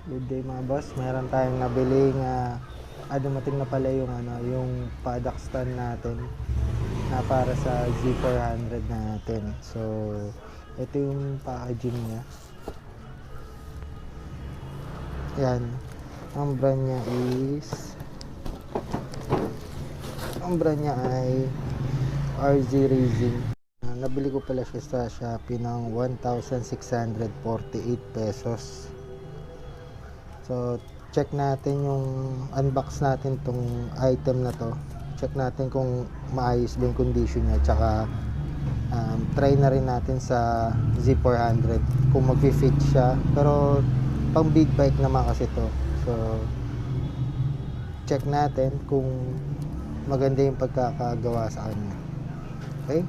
Good day mga boss. Meron tayong nabiling dumating na pala yung yung paddock stand natin na para sa Z400 natin. So, ito yung packaging niya. Yan. Ang brand niya ay RZ Racing. Nabili ko pala siya sa Shopee ng 1,648 pesos. So, check natin yung unbox natin tong item na to. Check natin kung maayos ba yung condition niya. Tsaka, try na rin natin sa Z400 kung mag-fit siya. Pero, pang big bike naman kasi to. So, check natin kung maganda yung pagkakagawa sa kanya. Okay?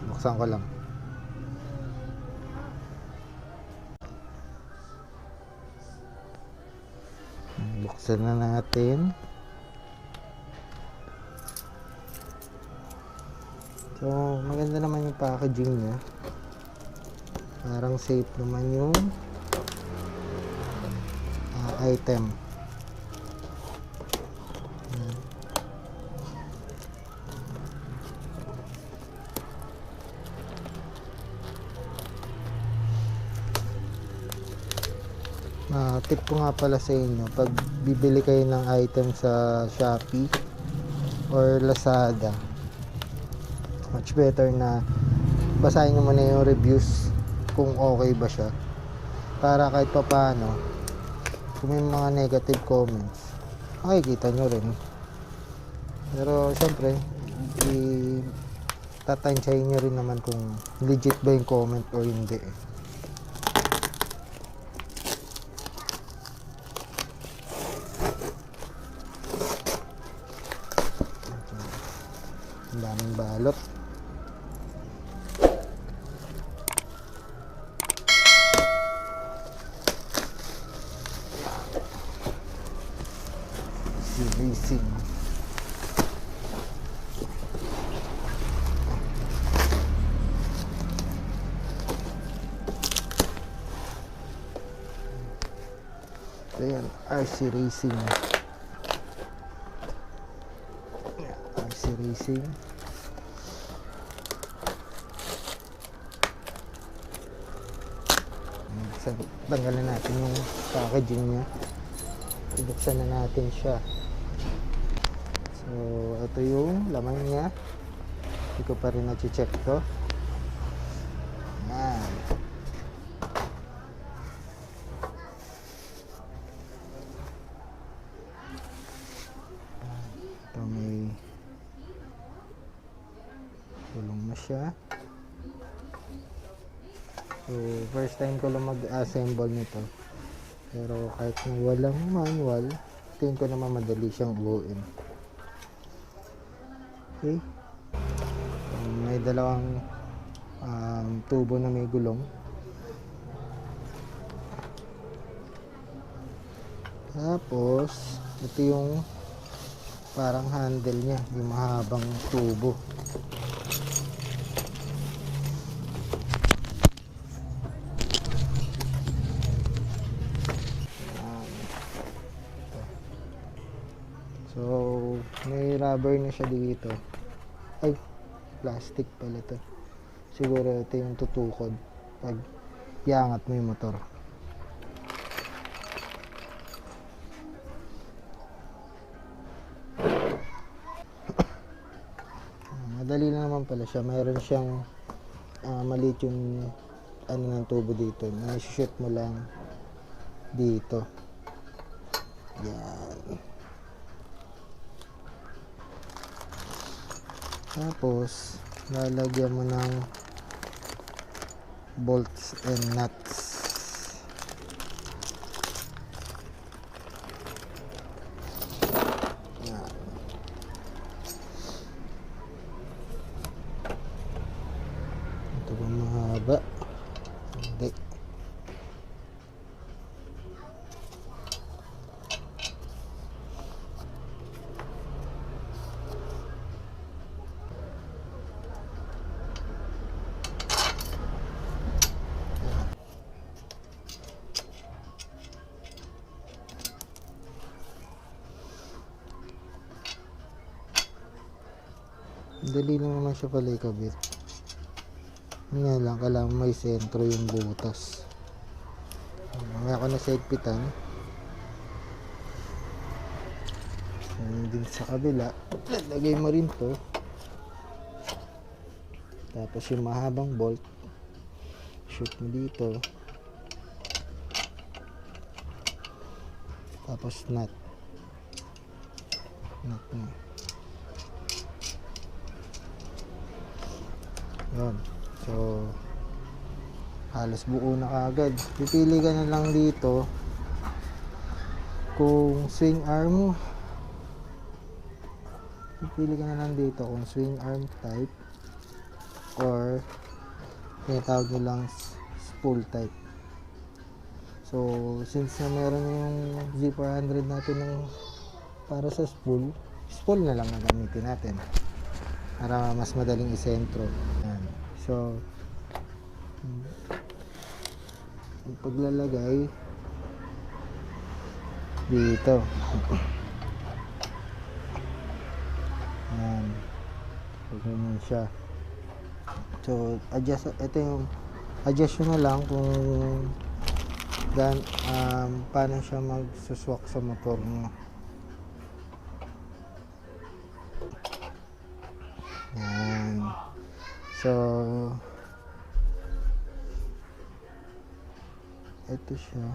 Buksan ko lang. Buksan na natin. So, maganda naman yung packaging niya. Parang safe naman yung item. Tip ko nga pala sa inyo, pag bibili kayo ng item sa Shopee or Lazada, much better na basahin nyo muna yung reviews kung okay ba siya, para kahit pa paano kung may mga negative comments makikita nyo rin. Pero syempre tatansyahin nyo rin naman kung legit ba yung comment o hindi. Ang daming balot. Racing. Ayan, RC Racing. RC Racing. Tanggalin natin yung packaging niya. Ibuksan na natin siya. So, ito yung laman niya. Hindi ko pa rin na-check to. Ayan. Ito may tulong na siya. So, first time ko lang mag-assemble nito. Pero kahit na walang manual, tingin ko naman madali siyang buuin. Okay. May dalawang tubo na may gulong. Tapos, ito yung parang handle niya, yung mahabang tubo. So, may rubber na siya dito. Ay, plastic pala ito. Siguro ito yung tutukod pag iangat mo yung motor. Madali lang naman pala siya. Mayroon siyang maliit yung ng tubo dito. Nai-shoot mo lang dito. Yan. Tapos, lalagyan mo ng bolts and nuts. Yan. Ito ba mahaba? Hindi. Dali lang naman siya pala ikabit. Yun nga lang, kailangan may sentro yung butas. Mamaya ko na sa higpitan. Yan din sa kabila. Lagay mo rin to. Tapos yung mahabang bolt, shoot mo dito. Tapos nut mo. Yun. So halos buo na kagad. Pipili ka na lang dito kung swing arm mo. Pipili ka na lang dito kung swing arm type or tinatawag nilang spool type. So since na meron yung Z400 natin ng para sa spool na lang ang gamitin natin para mas madaling isentro. Yan. So ang paglalagay dito. Yan. Ganyan siya. So adjust, ito yung adjust nyo na lang kung paano siya magsuswak sa motor mo. Yan. So ito siya.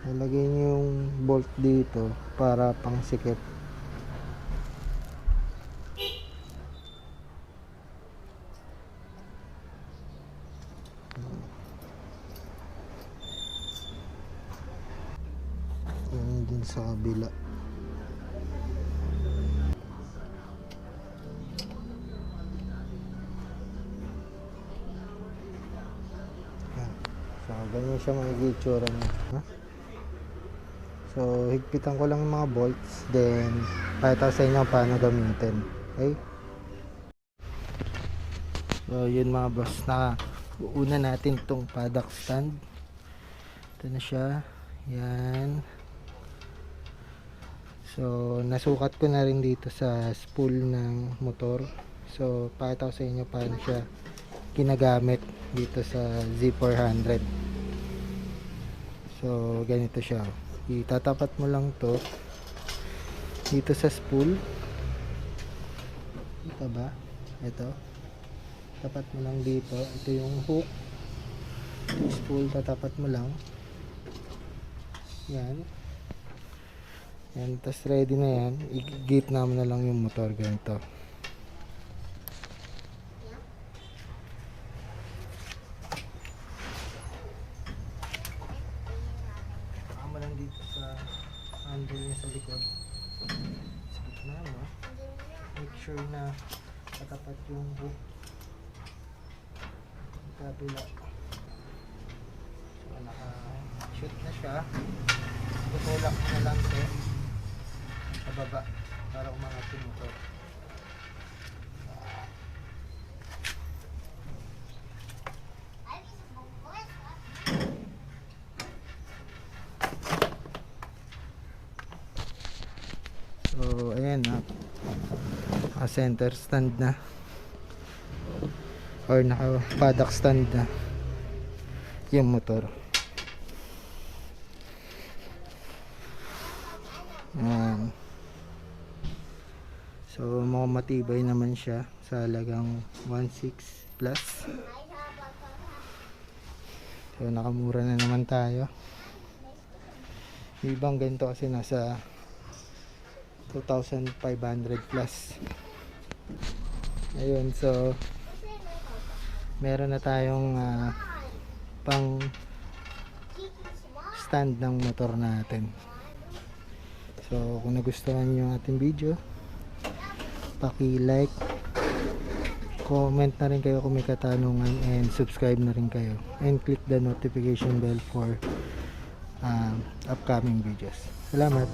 Ilagay niyo yung bolt dito para pang sikip. Yan din sa kabila. Yan. So ganyan siya magiging itsura niya. So higpitan ko lang yung mga bolts, then pakita sa inyo paano gamitin. Okay? So yun mga boss, na una natin itong paddock stand. Ito na siya. Yan. So nasukat ko na rin dito sa spool ng motor. So pakita ko sa inyo paano siya ginagamit dito sa Z400. So ganito siya. Itatapat mo lang to dito sa spool. Ito ba? Ito. Tapat mo lang dito. Ito yung hook. Yung spool, tatapat mo lang. Yan. Yan. Tapos ready na yan. I-gate naman na lang yung motor. Ganito. Dito sa handle niya sa likod, sa gitna mo, make sure na katapat yung hook sa kabila. So naka-shoot na siya, tutulak mo na lang ito sa baba para umangat yung motor. So ayan na, center stand na or naka paddock stand na yung motor. Ayan. So matibay naman siya sa halagang 1.6 plus. So nakamura na naman tayo. Yung ibang ganito kasi nasa 2,500 plus. Ayun, so meron na tayong pang stand ng motor natin. So kung nagustuhan nyo ang ating video, paki-like, comment na rin kayo kung may katanungan, and subscribe na rin kayo, and click the notification bell for upcoming videos. Salamat.